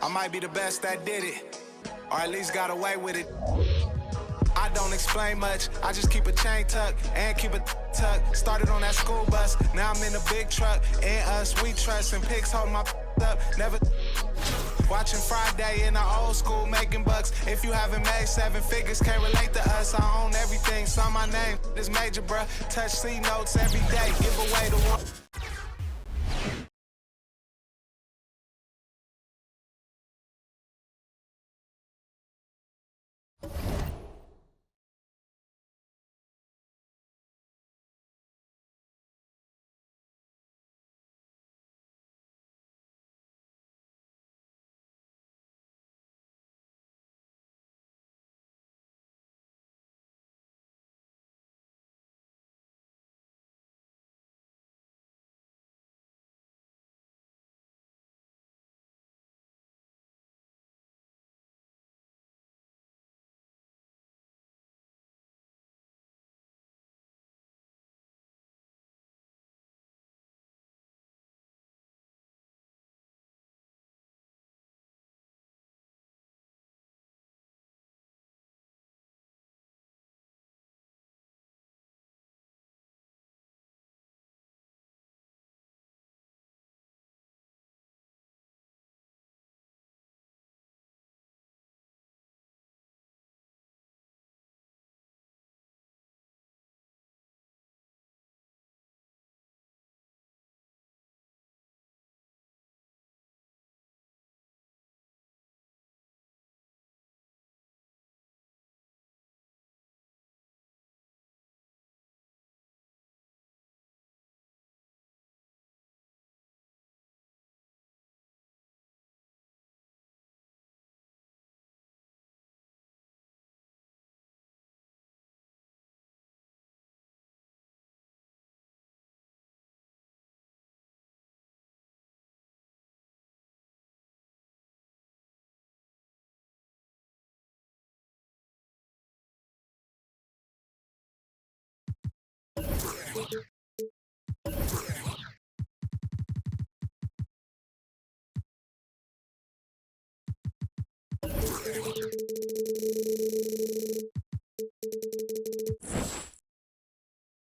I might be the best that did it, or at least got away with it. I don't explain much, I just keep a chain tucked and keep a tuck. Started on that school bus, now I'm in a big truck. And us, we trust, and pigs hold my up. Never watching Friday in the old school, making bucks. If you haven't made 7 figures, can't relate to us. I own everything, saw my name is major, bruh. Touch C notes every day, give away the one.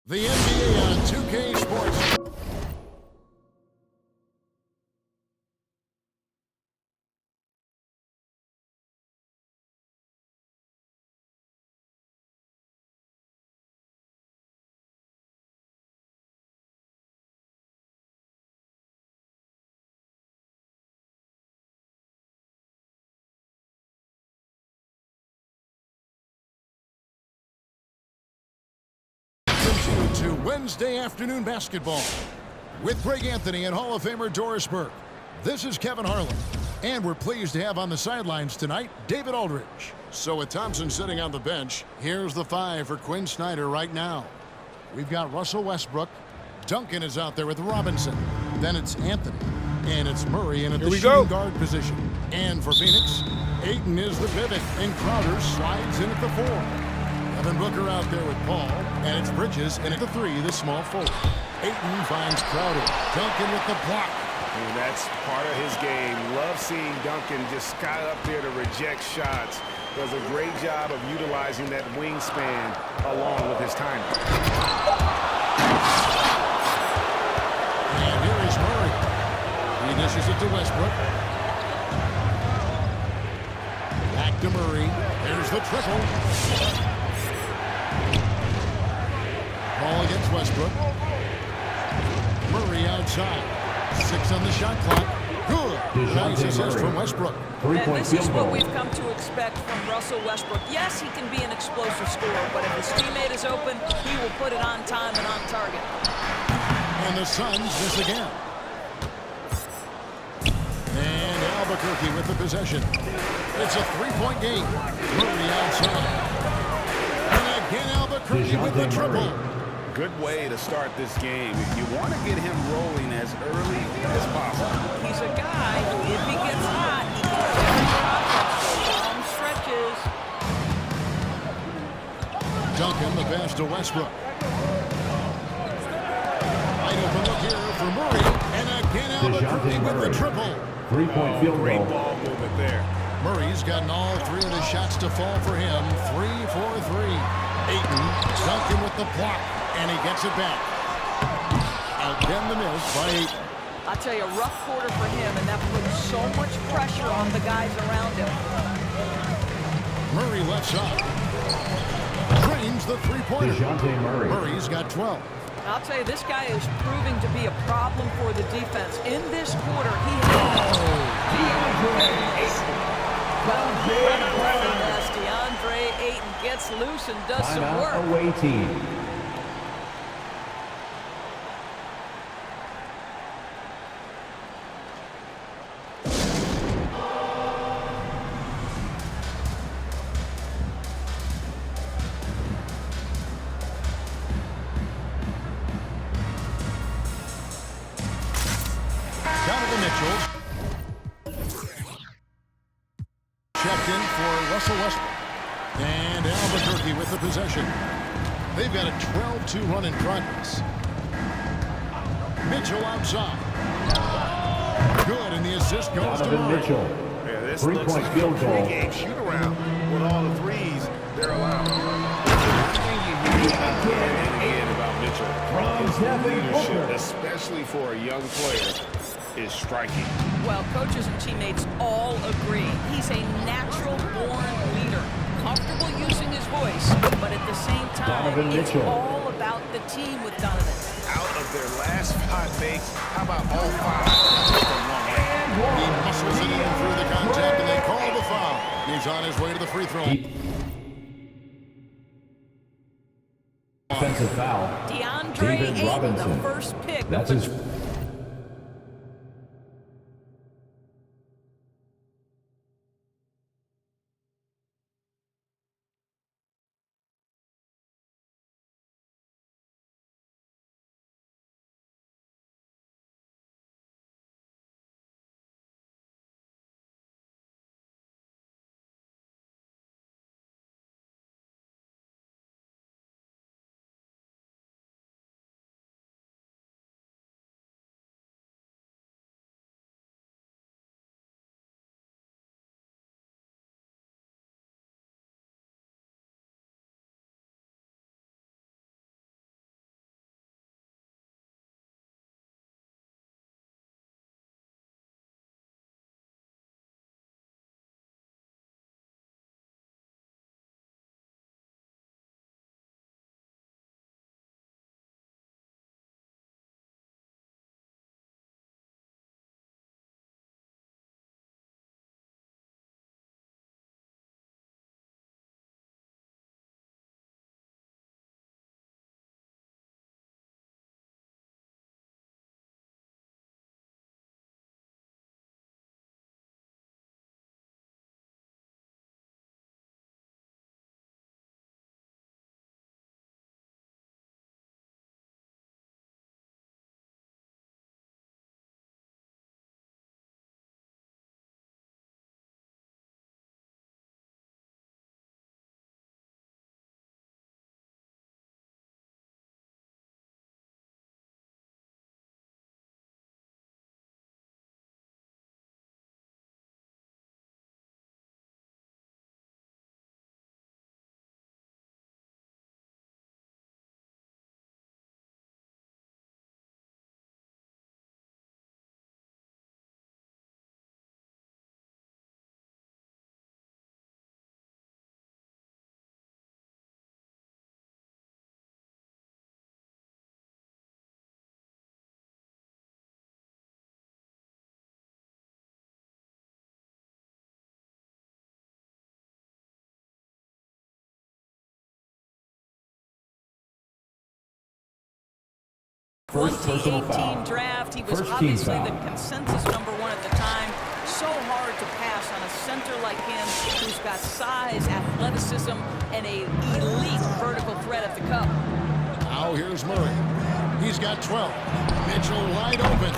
The NBA on 2K Sports. To Wednesday afternoon basketball with Greg Anthony and Hall of Famer Doris Burke. This is Kevin Harlan, and we're pleased to have on the sidelines tonight David Aldridge. So with Thompson sitting on the bench, here's the 5 for Quinn Snyder right now. We've got Russell Westbrook. Duncan is out there with Robinson. Then it's Anthony, and it's Murray in at the shooting guard position. And for Phoenix, Ayton is the pivot, and Crowder slides in at the 4. Devin Booker out there with Paul, and it's Bridges in at the 3, the small forward. Ayton finds Crowder. Duncan with the block. And that's part of his game. Love seeing Duncan just sky up there to reject shots. Does a great job of utilizing that wingspan along with his timing. And here is Murray. He dishes it to Westbrook. Back to Murray. There's the triple. Ball against Westbrook. Murray outside. 6 on the shot clock. Good. Nice assist from Westbrook. And this is what we've come to expect from Russell Westbrook. Yes, he can be an explosive scorer, but if his teammate is open, he will put it on time and on target. And the Suns miss again. And Albuquerque with the possession. It's a 3-point game. Murray outside. And again Albuquerque with the triple. Good way to start this game. You want to get him rolling as early as possible. He's a guy, if he gets hot, he can long stretches. Duncan, the pass to Westbrook. Wide open look here for Murray. And again Albuquerque with the triple. Three-point field Great goal. ball movement there. Murray's gotten all three of the shots to fall for him. 3 for 3. Ayton, Duncan with the block, and he gets it back. Again the miss by Ayton. I'll tell you, a rough quarter for him, and that puts so much pressure on the guys around him. Murray left side. Drains the three-pointer. DeJounte Murray. Murray's got 12. I'll tell you, this guy is proving to be a problem for the defense. In this quarter, he has DeAndre Ayton gets loose and does some work. Timeout away team. Checked in for Russell Westbrook. And Albuquerque with the possession. They've got a 12-2 run in progress. Mitchell outside. Good, and the assist goes to Murray. Mitchell. Yeah, this Three-point looks like field a goal. three-game shoot-around with all the threes they're allowed. Again about Mitchell. His leadership, especially for a young player, is striking. Well, coaches and teammates all agree. He's a natural-born leader, comfortable using his voice, but at the same time, it's all about the team with Donovan. Out of their last 5 makes, how about all 5? He muscles it in through the contact, and they call the foul. He's on his way to the free throw. Offensive foul. DeAndre Ayton, the first pick. That's his. First personal 2018 foul. draft, he was First team obviously foul. the consensus #1 at the time. So hard to pass on a center like him who's got size, athleticism, and a elite vertical threat at the cup. Now here's Murray. He's got 12. Mitchell wide open.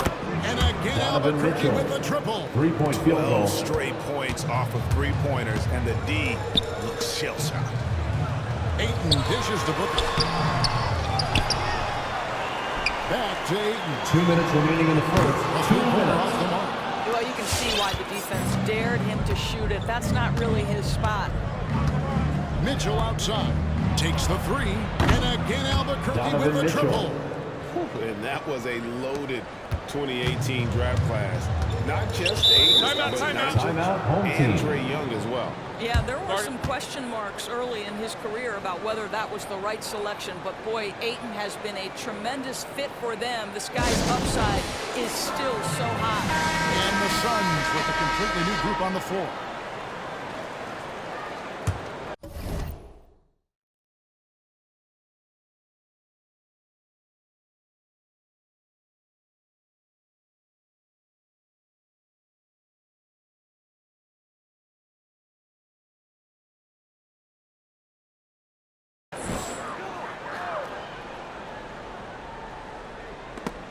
And again, Albuquerque with the triple. Three-point field 12 goal. straight points off of three-pointers, and the D looks shell-shocked. Ayton dishes to Booker. Back to Ayton. 2 minutes remaining in the first. 2 minutes. Off the mark. Well, you can see why the defense dared him to shoot it. That's not really his spot. Mitchell outside. Takes the three. And again, Albuquerque with the triple. And that was a loaded 2018 draft class. Not just Aiden, but home team. and Trae Young as well. Yeah, there were some question marks early in his career about whether that was the right selection. But, boy, Ayton has been a tremendous fit for them. This guy's upside is still so high. And the Suns with a completely new group on the floor.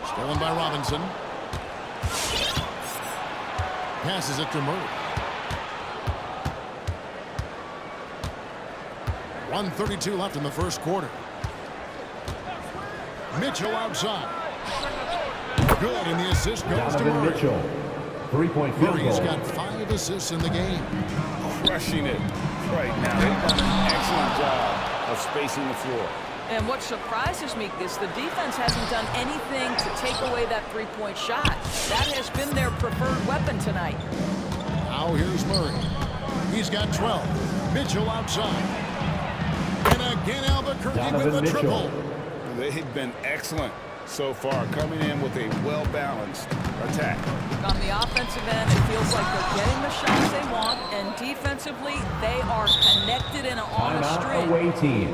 Stolen by Robinson. Passes it to Murray. 1:32 left in the first quarter. Mitchell outside. Good, and the assist goes to Murray. Mitchell. 3-point field Murray's goal. got 5 assists in the game. Crushing it right now. They've done an excellent job of spacing the floor. And what surprises me is the defense hasn't done anything to take away that three-point shot. That has been their preferred weapon tonight. Now here's Murray. He's got 12. Mitchell outside. And again, Albuquerque with the triple. They've been excellent so far, coming in with a well-balanced attack. On the offensive end, it feels like they're getting the shots they want, and defensively, they are connected and on a Timeout string. away team.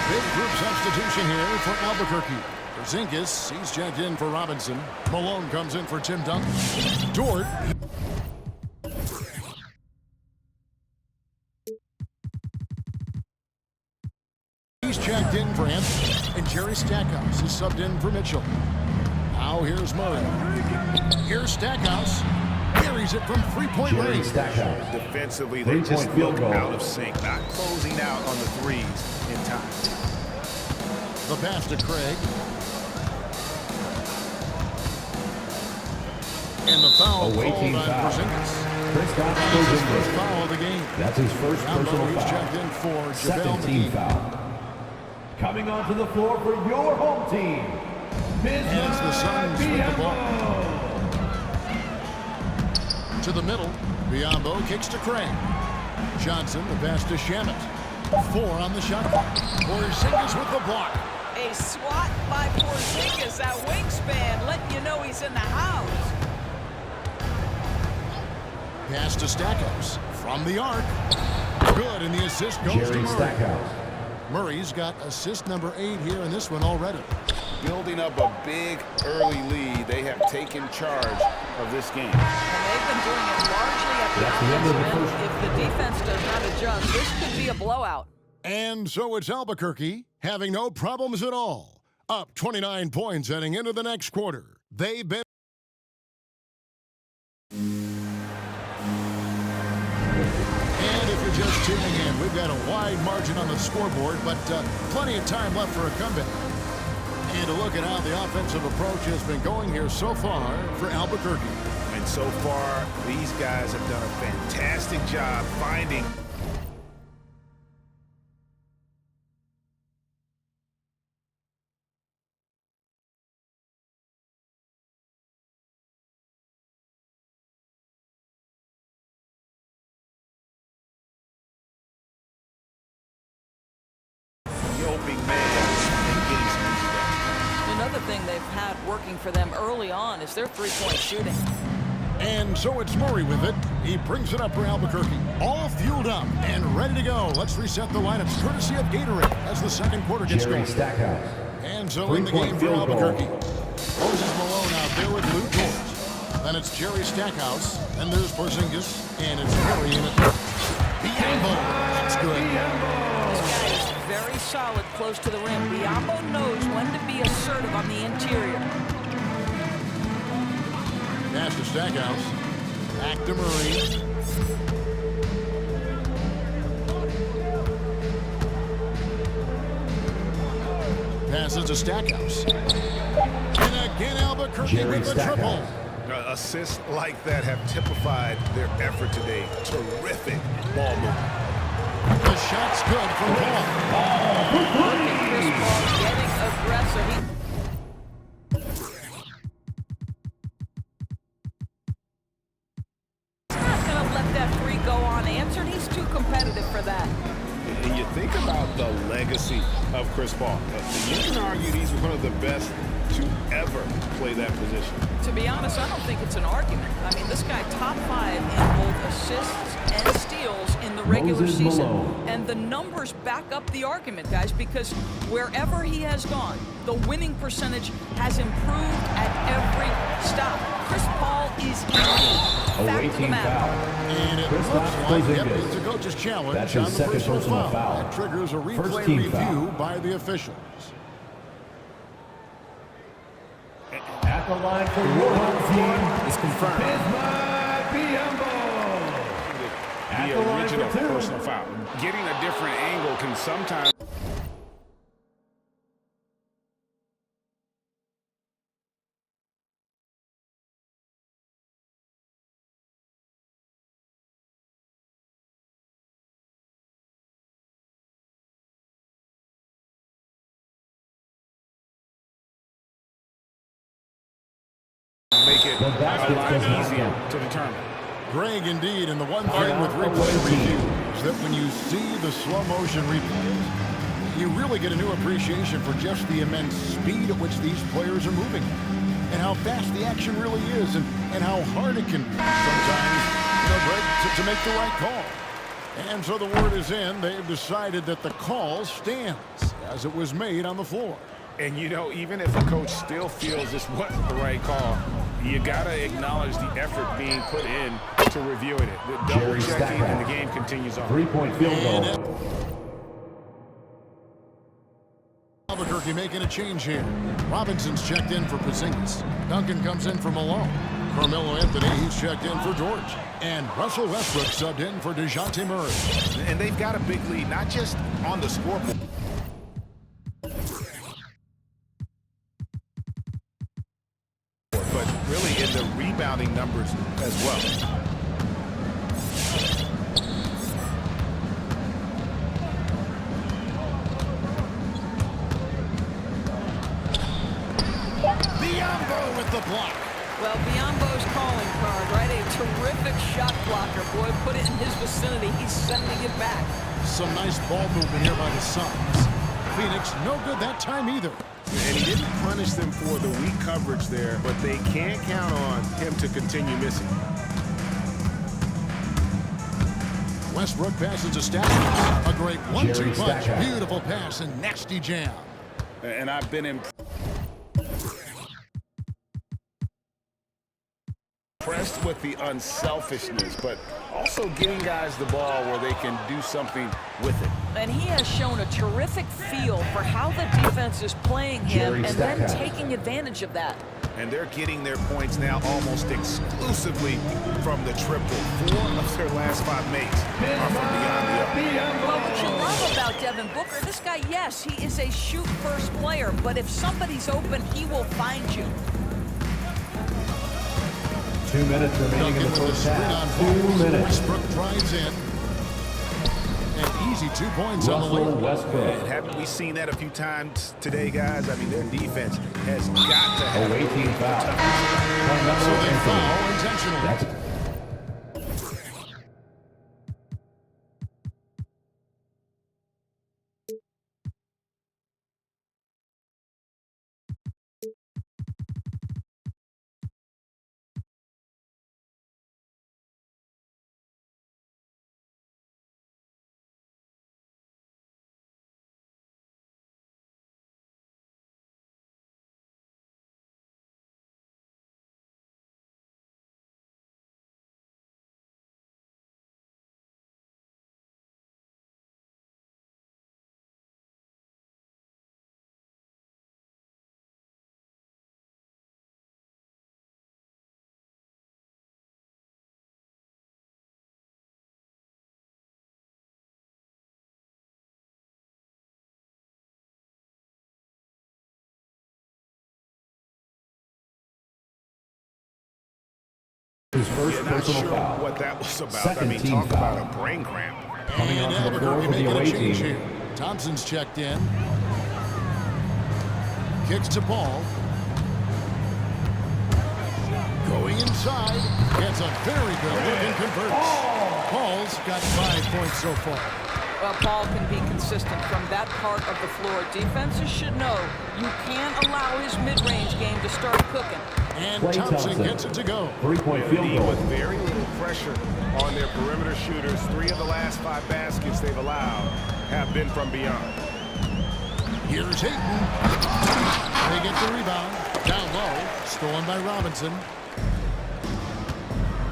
Big group substitution here for Albuquerque. Porzingis, he's checked in for Robinson. Malone comes in for Tim Duncan. Dort. He's checked in for Anthony. And Jerry Stackhouse is subbed in for Mitchell. Now here's Murray. Here's Stackhouse. Carries it from three-point Jerry range. Stackhouse. Defensively, they just field look goal. out of sync, not closing out on the threes in time. The pass to Craig. And the foul Away called team on foul. Porzingis. Kristaps That's his first Porzingis. foul of the game. That's his first Now personal he's foul. checked in for JaVale Second team McGee. foul. Coming onto the floor for your home team. As the Suns with the ball. To the middle. Biyombo kicks to Craig. Johnson, the pass to Shamet. 4 on the shot clock. Porzingis with the block. A swat by Porzingis, that wingspan, letting you know he's in the house. Pass to Stackhouse. From the arc. Good, and the assist goes to Jerry Murray. Stackhouse. Murray's got assist number 8 here in this one already. Building up a big early lead, they have taken charge of this game. And they've been doing it largely at the That's the end of the offensive end. first. If the defense does not adjust, this could be a blowout. And so it's Albuquerque having no problems at all. Up 29 points heading into the next quarter. They've been... And if you're just tuning in, we've got a wide margin on the scoreboard, but plenty of time left for a comeback. And to look at how the offensive approach has been going here so far for Albuquerque. And so far, these guys have done a fantastic job finding the opening man and getting some easy buckets. Another thing they've had working for them early on is their three-point shooting. And so it's Murray with it. He brings it up for Albuquerque. All fueled up and ready to go. Let's reset the lineups courtesy of Gatorade as the second quarter gets going. And so in the game for Albuquerque. Moses Malone out there with Lou George. Then it's Jerry Stackhouse. Then there's Porzingis. And it's Murray in it. Biombo. That's good. This guy is very solid close to the rim. Biombo knows when to be assertive on the interior. Pass to Stackhouse. Back to Murray. Passes to Stackhouse. And again, Albuquerque with the triple. Assists like that have typified their effort today. Terrific ball movement. The shot's good from Paul. Look at Chris Paul getting aggressive. He's not going to let that three go unanswered. He's too competitive for that. And you think about the legacy of Chris Paul. You can argue he's one of the best to ever play that position. To be honest, I don't think it's an argument. I mean, this guy top 5 in both assists and steals in the regular season. And the numbers back up the argument, guys, because wherever he has gone, the winning percentage has improved at every stop. Chris Paul is elite. Fact of the matter. And it looks like it's a coach's challenge. That's his second personal foul. That triggers a replay review by the officials. At the line for your home team It's confirmed. The original personal foul. Getting a different angle can sometimes... make it a lot easier to determine. Greg, indeed, and the one thing with replay review is that when you see the slow motion replays, you really get a new appreciation for just the immense speed at which these players are moving and how fast the action really is and how hard it can be sometimes, Greg, to make the right call. And so the word is in. They've decided that the call stands as it was made on the floor. And, even if a coach still feels this wasn't the right call, you got to acknowledge the effort being put in to reviewing it. The double checking and the game continues on. 3-point field goal. Albuquerque making a change here. Robinson's checked in for Porzingis. Duncan comes in for Malone. Carmelo Anthony, he's checked in for George. And Russell Westbrook subbed in for DeJounte Murray. And they've got a big lead, not just on the scoreboard. But really in the rebounding numbers as well. Biombo with the block. Well, Biombo's calling card, right? A terrific shot blocker. Boy, put it in his vicinity. He's sending it back. Some nice ball movement here by the Suns. Phoenix, no good that time either. And he didn't punish them for the weak coverage there, but they can't count on him to continue missing. Westbrook passes to Stackhouse. A great 1-2 punch. Beautiful pass and nasty jam. And I've been impressed with the unselfishness, but also getting guys the ball where they can do something with it. And he has shown a terrific feel for how the defense is playing him and then taking advantage of that. And they're getting their points now almost exclusively from the triple. 4 of their last 5 makes are from beyond the arc. Well, what you love about Devin Booker, this guy, yes, he is a shoot-first player, but if somebody's open, he will find you. 2 minutes remaining in the first half. 2 minutes. Westbrook drives in. And easy 2 points on the Russell lead. Westbrook. And haven't we seen that a few times today, guys? I mean, their defense has got to have 18 foul. So they foul intentionally. That's His first You're not personal sure foul. what that was about. Second I mean, team talk foul. about a brain cramp. Coming And onto the floor Albuquerque for the making a away change team. here. Thompson's checked in. Kicks to Paul. Going inside. Gets a very good look and converts. Paul's got 5 points so far. Well, Paul can be consistent from that part of the floor. Defenses should know you can't allow his mid-range game to start cooking. And Klay Thompson Thompson. gets it to go. 3-point field D goal. with very little pressure on their perimeter shooters. 3 of the last 5 baskets they've allowed have been from beyond. Here's Hayton. They get the rebound. Down low. Stolen by Robinson.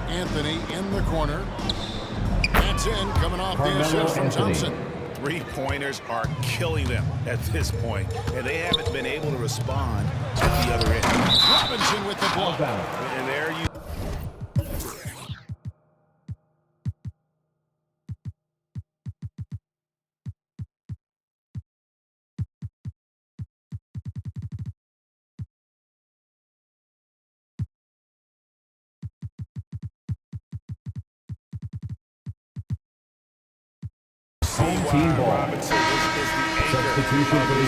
Anthony in the corner. That's in. Coming off the Carmelo assist from Anthony. Thompson. 3-pointers are killing them at this point, and they haven't been able to respond at the other end. Robinson with the block. Outbound. And there you Home team ball. Robinson is the anchor. Substitution for the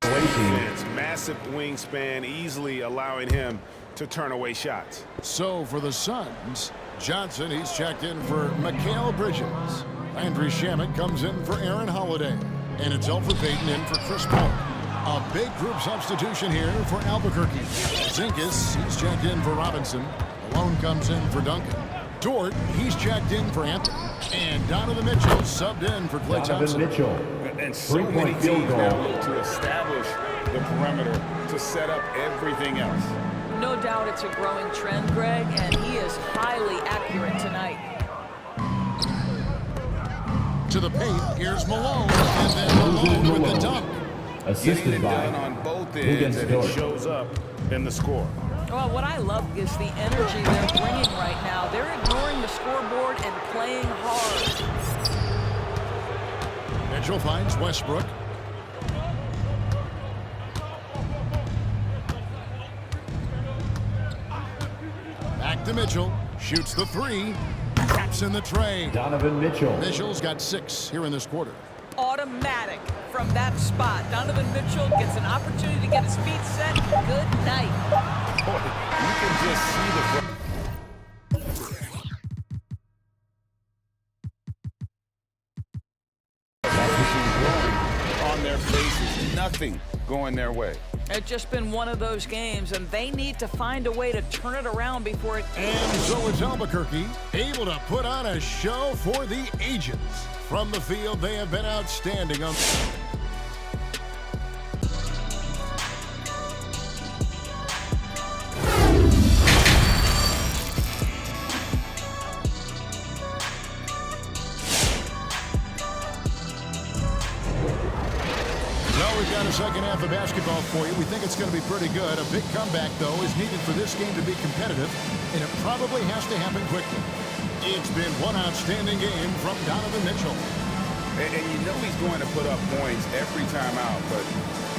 away team. Defense, massive wingspan, easily allowing him to turn away shots. So for the Suns, Johnson, he's checked in for Mikal Bridges. Landry Shamet comes in for Aaron Holiday. And it's Elfrid Payton in for Chris Paul. A big group substitution here for Albuquerque. Zinkas, he's checked in for Robinson. Malone comes in for Duncan. Dort, he's checked in for Anthony. And Donovan Mitchell subbed in for Klay Donovan Thompson. Mitchell. And so many 3-point field teams now goal. look to establish the perimeter to set up everything else. No doubt it's a growing trend, Greg, and he is highly accurate tonight. To the paint, here's Malone. And then Malone with the dunk. Getting Assisted it by done on both Luguentz ends, and Dort. it shows up in the score. Well, what I love is the energy they're bringing right now. They're ignoring the scoreboard and playing hard. Mitchell finds Westbrook. Back to Mitchell. Shoots the 3. Traps in the tray. Donovan Mitchell. Mitchell's got 6 here in this quarter. Automatic from that spot. Donovan Mitchell gets an opportunity to get his feet set. Good night. Boy, you can just see the on their faces. Nothing going their way. It's just been one of those games, and they need to find a way to turn it around before it... And so it's Albuquerque able to put on a show for the ages. From the field, they have been outstanding on... Well, we've got a second half of basketball for you. We think it's going to be pretty good. A big comeback, though, is needed for this game to be competitive, and it probably has to happen quickly. It's been one outstanding game from Donovan Mitchell. And you know he's going to put up points every time out, but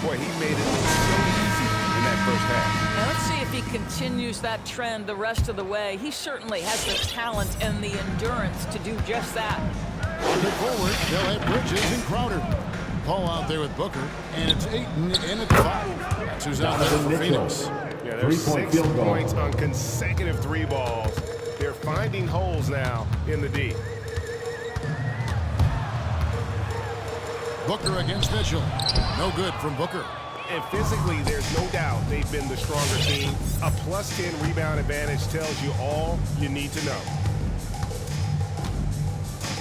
boy, he made it look so easy in that first half. Now let's see if he continues that trend the rest of the way. He certainly has the talent and the endurance to do just that. Looking forward, they'll have Bridges and Crowder. Paul out there with Booker, and it's Ayton in at the 5. That's who's out there for Donovan Mitchell. Phoenix. Yeah, there's 3-point 6 field goal. points on consecutive 3 balls. They're finding holes now in the D. Booker against Mitchell. No good from Booker. And physically, there's no doubt they've been the stronger team. A plus 10 rebound advantage tells you all you need to know.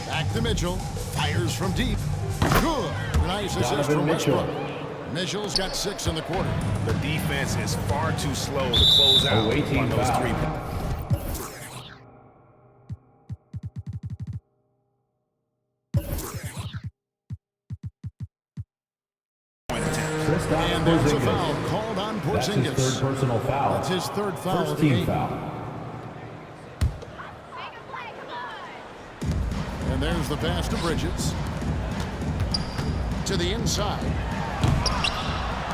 Back to Mitchell. Fires from deep. Good. Nice assist Donovan from Mitchell. Westbrook. Mitchell's got 6 in the quarter. The defense is far too slow to close out Away team on those foul. 3 point attempts. And there's a foul called on That's his Porzingis. third personal foul. That's his third foul First of the team game. foul. And there's the pass to Bridges. To the inside.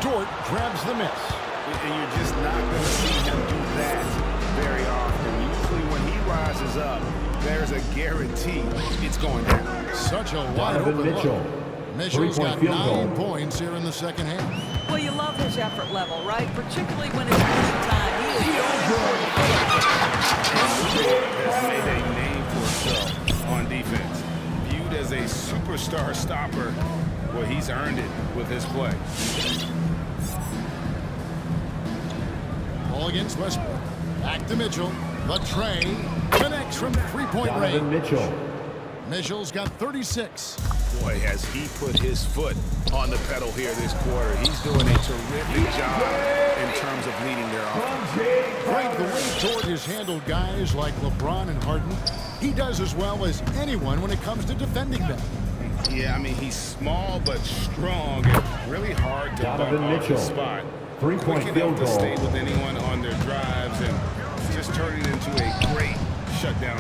Dort grabs the miss. And you're just not going to see him do that very often. Usually when he rises up, there's a guarantee it's going down. Such a wide open Mitchell. look. Mitchell's got 9 points here in the second half. Well, you love his effort level, right? Particularly when it's winning time. He is Has made a name for himself on defense. Viewed as a superstar stopper, well, he's earned it with his play. Ball against Westbrook. Back to Mitchell. The tray connects from three-point range. Mitchell. Mitchell's got 36. Boy, has he put his foot on the pedal here this quarter. He's doing a terrific job in terms of leading their offense. Frank, the way Dort has handled guys like LeBron and Harden, he does as well as anyone when it comes to defending them. Yeah, I mean, he's small but strong and really hard to bump off the spot. Three-point Quick field enough to goal. stay with anyone on their drives and just turn it into a great shutdown.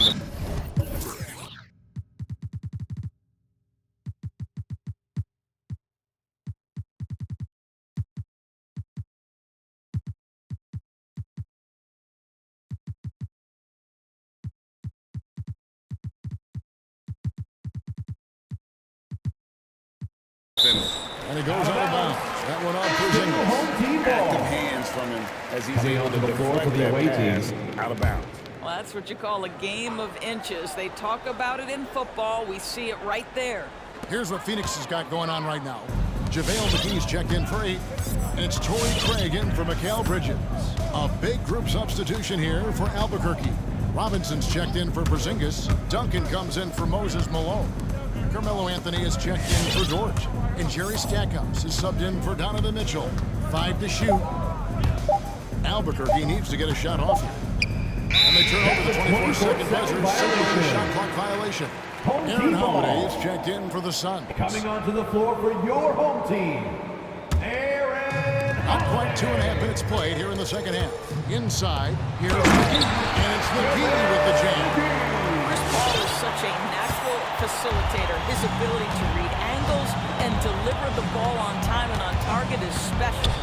And it goes out of bounds. That one off Porzingis. Home team Active ball. hands from him as he's Coming able onto to the floor deflect for the that away pass team. out of bounds. Well, that's what you call a game of inches. They talk about it in football. We see it right there. Here's what Phoenix has got going on right now. JaVale McGee's checked in for 8. And it's Torrey Craig in for Mikal Bridges. A big group substitution here for Albuquerque. Robinson's checked in for Porzingis. Duncan comes in for Moses Malone. Carmelo Anthony is checked in for George. And Jerry Stackhouse is subbed in for Donovan Mitchell. 5 to shoot. Albuquerque needs to get a shot off here. And they turn over the 24-second buzzer, signaling a shot clock violation. Aaron Holiday is checked in for the Suns. Coming onto the floor for your home team, Aaron. Not quite 2.5 minutes played here in the second half. Inside, here's McGee. And it's McGee with the jam. Chris Paul is such a natural facilitator. His ability to read angles and deliver the ball on time and on target is special.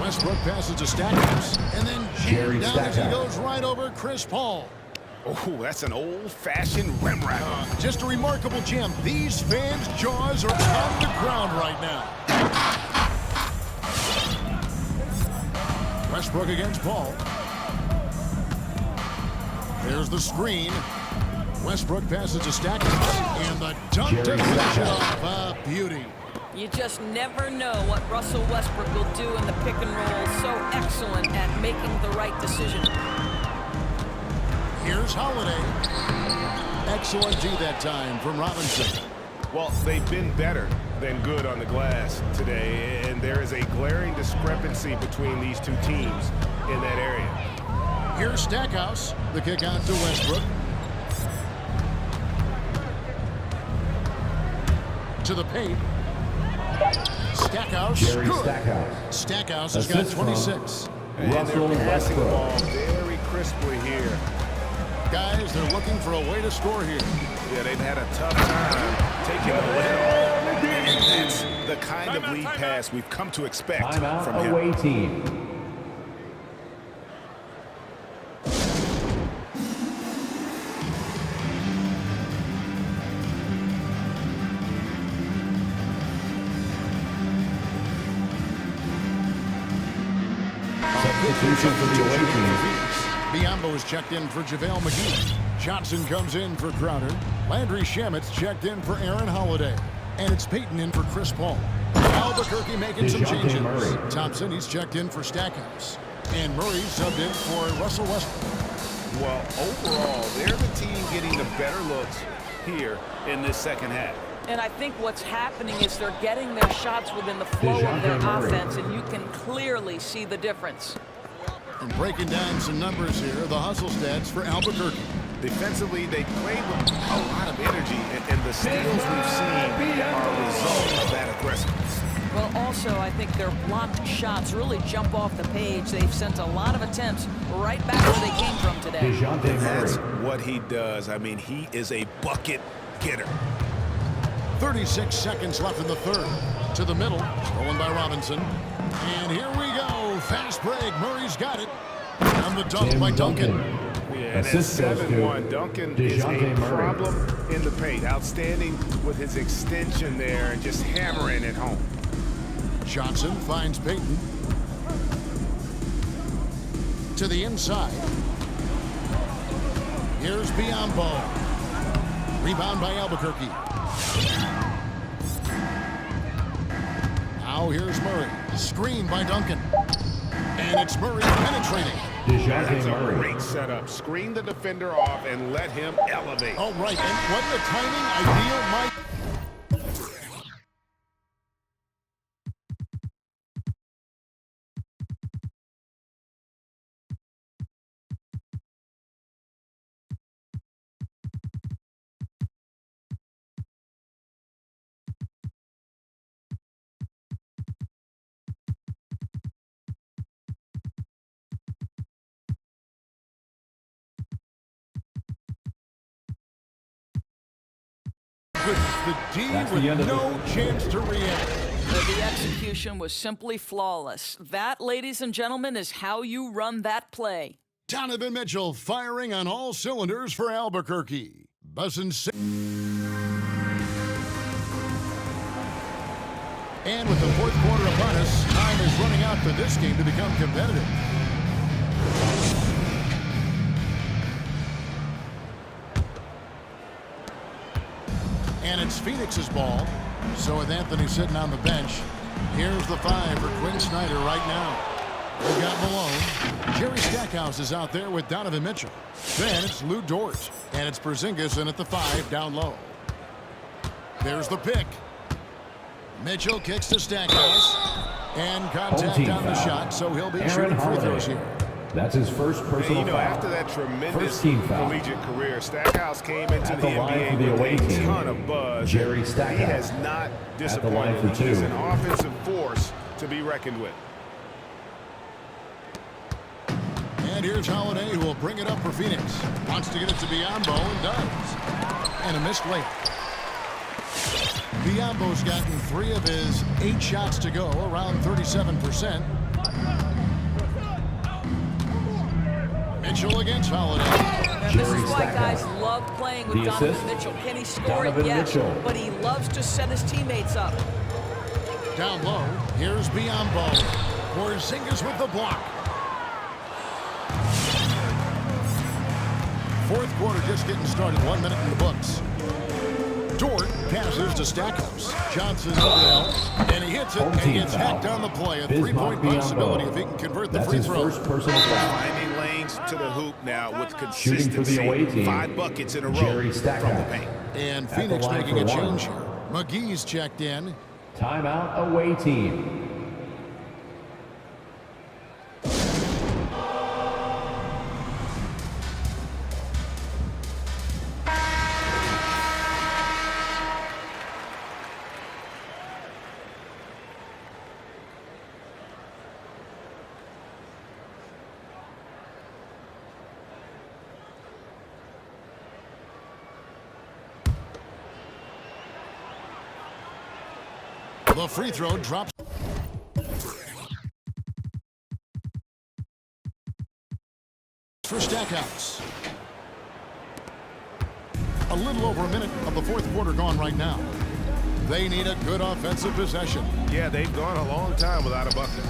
Westbrook passes to Stackhouse. And then Jerry jammed down as he Stackhouse. goes right over Chris Paul. Oh, that's an old-fashioned rim rack. Just a remarkable jam. These fans' jaws are on the ground right now. Westbrook against Paul. There's the screen. Westbrook passes to Stackhouse. And the dunk to Jerry finish it Stackhouse. off. A beauty. You just never know what Russell Westbrook will do in the pick and roll. So excellent at making the right decision. Here's Holiday. Excellent D that time from Robinson. Well, they've been better than good on the glass today, and there is a glaring discrepancy between these two teams in that area. Here's Stackhouse. The kick out to Westbrook. To the paint. Stackhouse. Jerry Good. Stackhouse. Stackhouse has got Assist from 26. And Russell they're passing the Westbrook. ball very crisply here. Guys, they're looking for a way to score here. Yeah, they've had a tough time taking the lead. And that's the kind of lead pass we've come to expect from Timeout him. away team. Substitution for the away team. Biombo is checked in for JaVale McGee. Johnson comes in for Crowder. Landry Shamit's checked in for Aaron Holiday. And it's Peyton in for Chris Paul. Albuquerque making some DeJounte changes. Murray. Thompson, he's checked in for Stackhouse. And Murray subbed in for Russell Westbrook. Well, overall, they're the team getting the better looks here in this second half. And I think what's happening is they're getting their shots within the flow of their DeJounte Murray. offense, and you can clearly see the difference. And breaking down some numbers here, the hustle stats for Albuquerque. Defensively, they played with a lot of energy, and the steals we've seen are a result of that aggressiveness. Well, also, I think their blocked shots really jump off the page. They've sent a lot of attempts right back where they came from today. DeJounte That's Murray. what he does. I mean, he is a bucket getter. 36 seconds left in the third. To the middle, stolen by Robinson. And here we go. Fast break. Murray's got it. And the dunk by Duncan. Yeah, and at 7-1, Duncan is a problem in the paint. Outstanding with his extension there and just hammering it home. Johnson finds Payton. To the inside. Here's Biyombo. Rebound by Albuquerque. Now here's Murray. Screen by Duncan. And it's Murray penetrating. That's a great setup. Screen the defender off and let him elevate. Oh, right. And what the timing ideal, Mike. The D with no chance to react. The execution was simply flawless. That, ladies and gentlemen, is how you run that play. Donovan Mitchell firing on all cylinders for Albuquerque. Bussin' and with the fourth quarter upon us, time is running out for this game to become competitive. And it's Phoenix's ball. So with Anthony sitting on the bench, here's the 5 for Quinn Snyder right now. We've got Malone. Jerry Stackhouse is out there with Donovan Mitchell. Then it's Lou Dort. And it's Porzingis in at the 5 down low. There's the pick. Mitchell kicks to Stackhouse. And contact on the shot, so he'll be shooting free throws here. That's his first personal foul. After that tremendous collegiate career, Stackhouse came into the NBA with a ton of buzz. Jerry Stackhouse. He has not disappointed. He's an offensive force to be reckoned with. And here's Holiday, who will bring it up for Phoenix. Wants to get it to Biyombo and does. And a missed layup. Biyombo's gotten 3 of his 8 shots to go, around 37%. Mitchell against Holiday. And this is why guys love playing with Donovan Mitchell. Can he score it? Yes, but he loves to set his teammates up. Down low, here's Biyombo. Porzingis with the block. Fourth quarter just getting started. 1 minute in the books. Dort passes to Stackhouse. Johnson over there, and he hits it, and gets hacked on the play. A 3-point possibility if he can convert the free throw. Finding lanes to the hoop now with consistency. 5 buckets in a row from the paint. And Phoenix making a change here. McGee's checked in. Timeout, away team. The free throw drops. For Stackhouse. A little over a minute of the fourth quarter gone right now. They need a good offensive possession. Yeah, they've gone a long time without a bucket.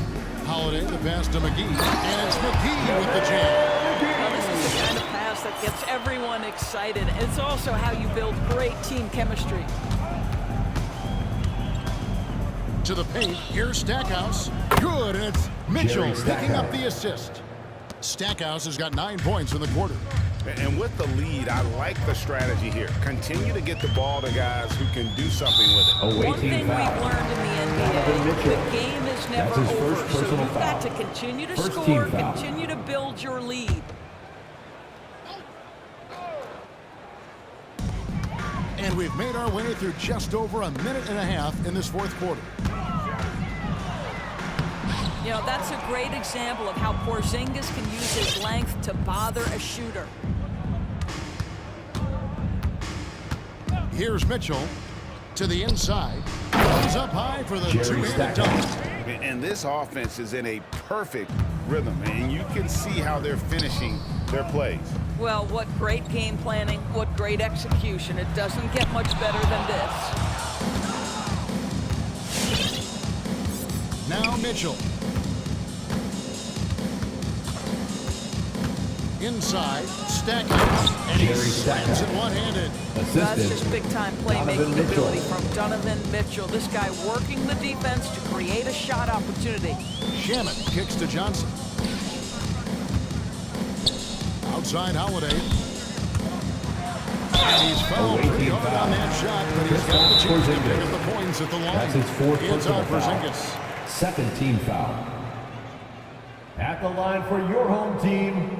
Holiday, the pass to McGee. And it's McGee with the jam. Well, this is the kind of pass that gets everyone excited. It's also how you build great team chemistry. To the paint, here's Stackhouse. Good, and it's Mitchell picking up the assist. Stackhouse has got 9 points in the quarter. And with the lead, I like the strategy here. Continue to get the ball to guys who can do something with it. One thing we've learned in the NBA, the game is never over, so you've got to continue to score, continue to build your lead. And we've made our way through just over a minute and a half in this fourth quarter. You know, that's a great example of how Porzingis can use his length to bother a shooter. Here's Mitchell To the inside. Goes up high for the two-handed dunk. And this offense is in a perfect rhythm, and you can see how they're finishing their plays. Well, what great game planning, what great execution. It doesn't get much better than this. Now Mitchell. Inside, stacking, and he slams it one-handed. That's just big-time playmaking ability from Donovan Mitchell. This guy working the defense to create a shot opportunity. Shannon kicks to Johnson. Outside Holiday. And he's fouled pretty hard on that shot, but he's got the chance to pick up the points at the line. That's his fourth It's on personal foul. Porzingis. Second team foul. At the line for your home team,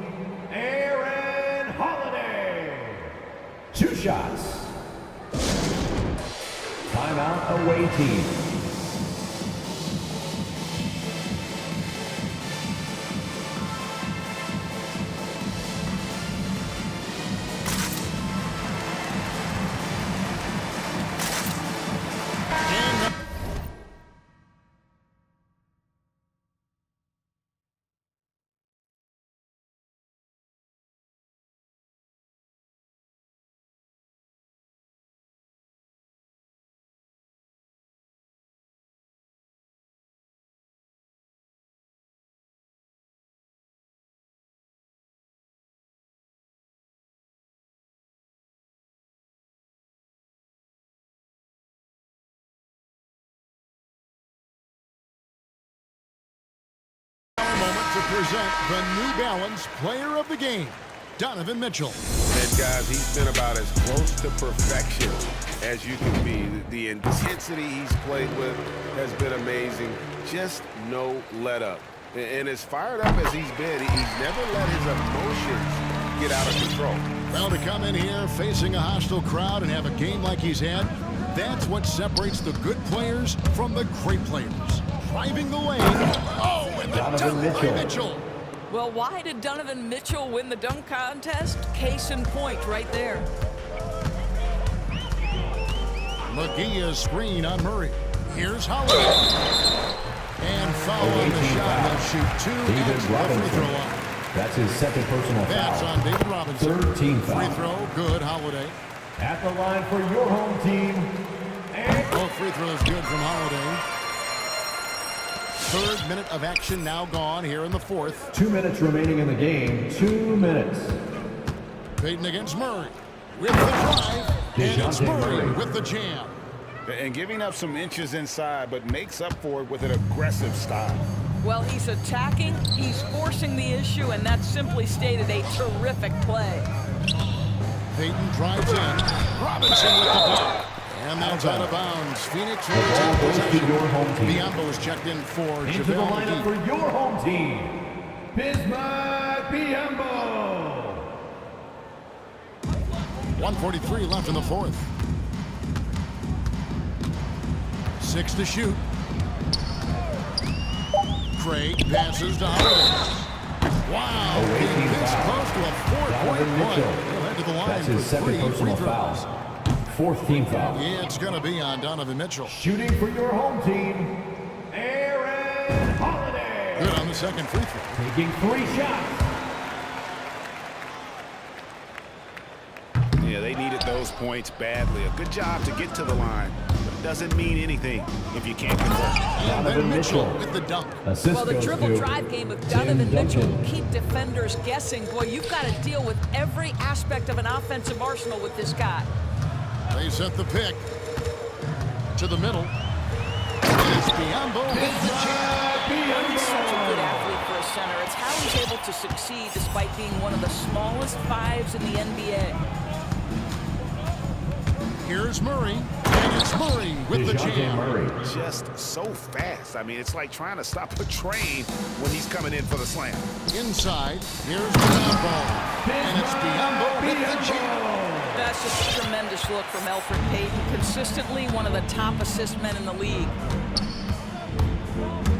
Aaron Holiday. 2 shots. Timeout away team. Moment to present the New Balance Player of the Game, Donovan Mitchell. And guys, he's been about as close to perfection as you can be. The intensity he's played with has been amazing. Just no let up. And as fired up as he's been, he's never let his emotions get out of control. Well, to come in here facing a hostile crowd and have a game like he's had, that's what separates the good players from the great players. Driving the lane. Oh, and the dunk by Mitchell. Well, why did Donovan Mitchell win the dunk contest? Case in point right there. McGee screen on Murray. Here's Holiday. And foul on the shot. He'll shoot 2 at the free throw line. That's his second personal foul. That's on David Robinson. Third team foul. Free throw, good, Holiday. At the line for your home team, Both free throws good from Holiday. Third minute of action now gone here in the fourth. 2 minutes remaining in the game. 2 minutes. Payton against Murray with the drive. And it's Murray with the jam. And giving up some inches inside, but makes up for it with an aggressive style. Well, he's attacking, he's forcing the issue, and that's simply stated a terrific play. Payton drives in. Robinson with the block. And that's out of bounds. Phoenix will take possession. Biombo's checked in for into the JaVale lineup McGee. for your home team, Bismack Biyombo. 1:43 left in the fourth. 6 to shoot. Craig passes to Holiday. Wow, getting this close to a 4-point play. He'll head to the line That's his for second 3 free personal throws. foul. Fourth team foul. Yeah, it's going to be on Donovan Mitchell. Shooting for your home team, Aaron Holiday. Good on the second free throw. Taking 3 shots. Yeah, they needed those points badly. A good job to get to the line, but it doesn't mean anything if you can't convert. And then Mitchell with the dunk. Assist Well, the goes dribble to drive game of Donovan Mitchell Duncan. will keep defenders guessing. Boy, you've got to deal with every aspect of an offensive arsenal with this guy. They set the pick to the middle. It's Biyombo with the jam. He's such a good athlete for a center. It's how he's able to succeed despite being one of the smallest 5s in the NBA. Here's Murray, and it's Murray with the jam. Murray. Just so fast. I mean, it's like trying to stop a train when he's coming in for the slam. Inside, here's Biyombo, and it's Biyombo with the jam. That's just a tremendous look from Elfrid Payton. Consistently one of the top assist men in the league.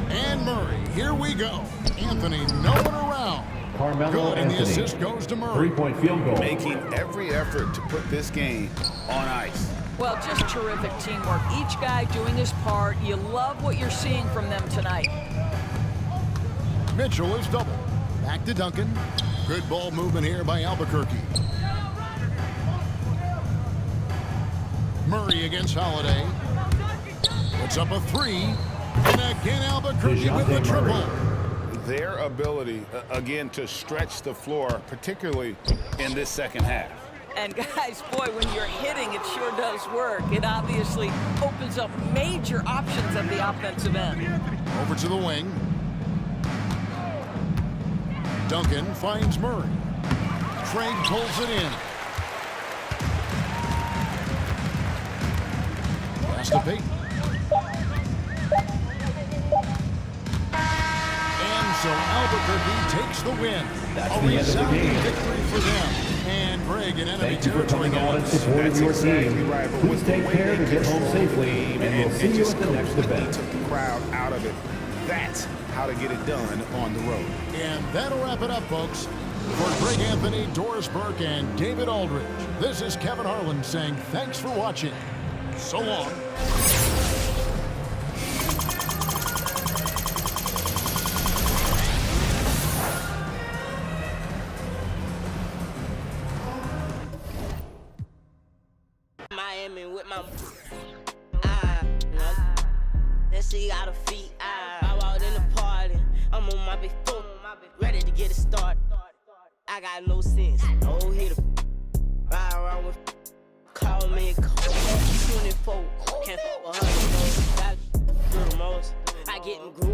And Murray, here we go. Anthony nowhere around. Carmelo Good, and the Anthony. assist goes to Murray. 3-point field goal. Making every effort to put this game on ice. Well, just terrific teamwork. Each guy doing his part. You love what you're seeing from them tonight. Mitchell is double. Back to Duncan. Good ball movement here by Albuquerque. Murray against Holiday. Puts up a three. And again, Albuquerque with the triple. Their ability, again, to stretch the floor, particularly in this second half. And guys, boy, when you're hitting, it sure does work. It obviously opens up major options at the offensive end. Over to the wing. Duncan finds Murray. Craig pulls it in. Pass to Peyton. And so Albuquerque takes the win. That's A the end of the resounding game. victory for them. And Greg, an enemy Thank you for territory coming out and loss. supporting That's your exactly team. right, but Please with the take way care they to get home control the safely, game and we'll see you just at the next completely event. took the crowd out of it. That's how to get it done on the road. And that'll wrap it up, folks. For Greg Anthony, Doris Burke, and David Aldridge, this is Kevin Harlan saying thanks for watching. So long. Miami with my that she got her feet. I walked in the party. I'm on my big foot, ready to get it started. I got no sense. Oh, hit a ride around with. Call me a coach. 24. Can't fuck with her. You know, got the most. I get in groove.